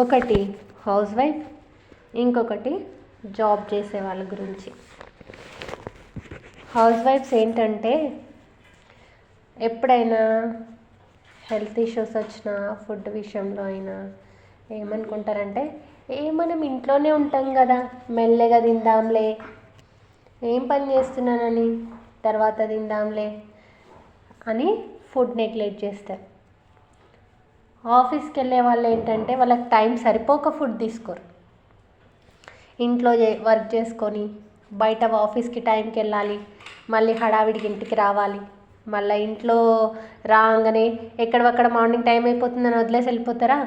ఒకటి house wife, ఇంకొకటి job చేసే వాళ్ళ గురించి. హౌస్ వైఫ్స్ ఏంటంటే ఎప్పుడైనా హెల్త్ ఇష్యూస్ వచ్చినా, ఫుడ్ విషయంలో అయినా ఏమనుకుంటారంటే మనం ఇంట్లోనే ఉంటాం కదా, మెల్లగా తిందాంలే, ఏం పని చేస్తున్నానని తర్వాత తిందాంలే అని ఫుడ్ నెగ్లెక్ట్ చేస్తారు. ఆఫీస్కి వెళ్ళే వాళ్ళు ఏంటంటే వాళ్ళకి టైం సరిపోక ఫుడ్ తీసుకోరు. ఇంట్లో వర్క్ చేసుకొని బయట ఆఫీస్కి టైంకి వెళ్ళాలి, మళ్ళీ హడావిడికి ఇంటికి రావాలి, మళ్ళీ ఇంట్లో రాగానే ఎక్కడక్కడ మార్నింగ్ టైం అయిపోతుందని వదిలేసి వెళ్ళిపోతారా,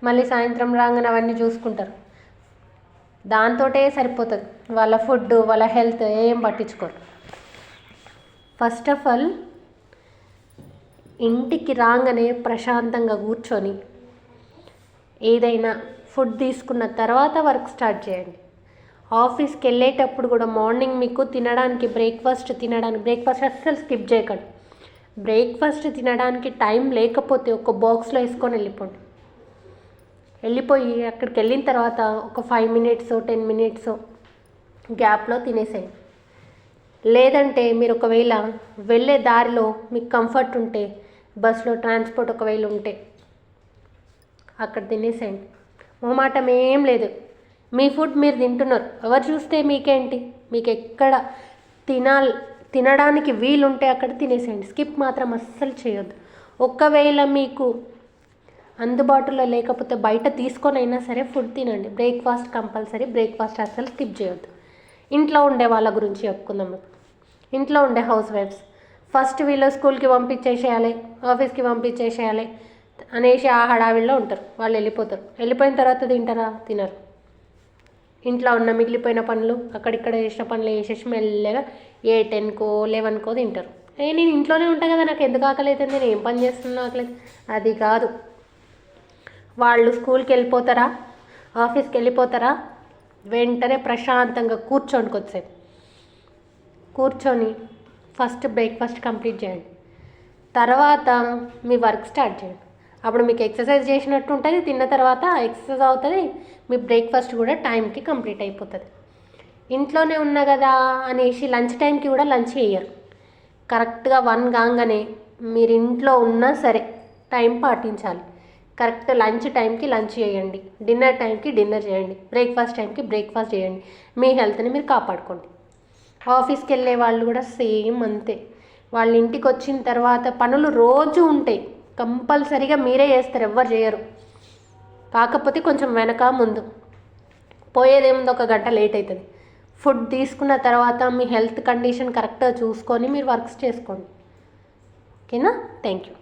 మళ్ళీ సాయంత్రం రాగానే అవన్నీ చూసుకుంటారు. దాంతోటే సరిపోతుంది, వాళ్ళ ఫుడ్ వాళ్ళ హెల్త్ ఏం పట్టించుకోరు. ఫస్ట్ ఆఫ్ ఆల్ ఇంటికి రాగానే ప్రశాంతంగా కూర్చొని ఏదైనా ఫుడ్ తీసుకున్న తర్వాత వర్క్ స్టార్ట్ చేయండి. ఆఫీస్కి వెళ్ళేటప్పుడు కూడా మార్నింగ్ మీకు తినడానికి బ్రేక్ఫాస్ట్ అస్సలు స్కిప్ చేయకండి. బ్రేక్ఫాస్ట్ తినడానికి టైం లేకపోతే ఒక బాక్స్లో వేసుకొని వెళ్ళిపోయి అక్కడికి వెళ్ళిన తర్వాత ఒక 5 minutes 10 minutes గ్యాప్లో తినేసేయండి. లేదంటే మీరు ఒకవేళ వెళ్ళే దారిలో మీకు కంఫర్ట్ ఉంటే బస్సులో ట్రాన్స్పోర్ట్ ఒకవేళ ఉంటే అక్కడ తినేసేయండి. మొహమాటం ఏం లేదు, మీ ఫుడ్ మీరు తింటున్నారు, ఎవరు చూస్తే మీకేంటి, మీకు ఎక్కడ తినడానికి వీలుంటే అక్కడ తినేసేయండి. స్కిప్ మాత్రం అస్సలు చేయొద్దు. ఒకవేళ మీకు అందుబాటులో లేకపోతే బయట తీసుకొని అయినా సరే ఫుడ్ తినండి. బ్రేక్ఫాస్ట్ కంపల్సరీ, బ్రేక్ఫాస్ట్ అస్సలు స్కిప్ చేయొద్దు. ఇంట్లో ఉండే వాళ్ళ గురించి చెప్పుకుందాం. ఇంట్లో ఉండే హౌస్ వైఫ్స్ ఫస్ట్ వీళ్ళు స్కూల్కి పంపించేసేయాలి, ఆఫీస్కి పంపించేసేయాలి అనేసి ఆ హడావిడిలో ఉంటారు. వాళ్ళు వెళ్ళిపోయిన తర్వాత తింటారా? తినరు. ఇంట్లో ఉన్న మిగిలిపోయిన పనులు అక్కడిక్కడ చేసిన పనులు వేసేసి మెల్లగా 10కో 11కో తింటారు. నేను ఇంట్లోనే ఉంటాను కదా, నాకు ఎందుకు ఆకలి అవుతుంది, నేను ఏం పని చేస్తున్నా ఆకలి. అది కాదు, వాళ్ళు స్కూల్కి వెళ్ళిపోతారా, ఆఫీస్కి వెళ్ళిపోతారా, వెంటనే ప్రశాంతంగా కూర్చోండి, కొద్దిసేపు కూర్చొని ఫస్ట్ బ్రేక్ఫాస్ట్ కంప్లీట్ చేయండి. తర్వాత మీ వర్క్ స్టార్ట్ చేయండి. అప్పుడు మీకు ఎక్సర్సైజ్ చేసినట్టు ఉంటుంది, తిన్న తర్వాత ఎక్సర్సైజ్ అవుతుంది, మీ బ్రేక్ఫాస్ట్ కూడా టైంకి కంప్లీట్ అయిపోతుంది. ఇంట్లోనే ఉన్నా కదా అనేసి లంచ్ టైంకి కూడా లంచ్ చేయరు. కరెక్ట్గా 1 కాగానే మీరు ఇంట్లో ఉన్నా సరే టైం పాటించాలి. కరెక్ట్ లంచ్ టైంకి లంచ్ చేయండి, డిన్నర్ టైంకి డిన్నర్ చేయండి, బ్రేక్ఫాస్ట్ టైంకి బ్రేక్ఫాస్ట్ చేయండి. మీ హెల్త్ని మీరు కాపాడుకోండి. ఆఫీస్కి వెళ్ళే వాళ్ళు కూడా సేమ్ అంతే. వాళ్ళ ఇంటికి వచ్చిన తర్వాత పనులు రోజు ఉంటాయి, కంపల్సరీగా మీరే చేస్తారు, ఎవ్వరు చేయరు. కాకపోతే కొంచెం వెనక ముందు పోయేదేముంది, 1 గంట లేట్ అవుతుంది. ఫుడ్ తీసుకున్న తర్వాత మీ హెల్త్ కండిషన్ కరెక్ట్గా చూసుకొని మీరు వర్క్స్ చేసుకోండి. ఓకేనా? Thank you.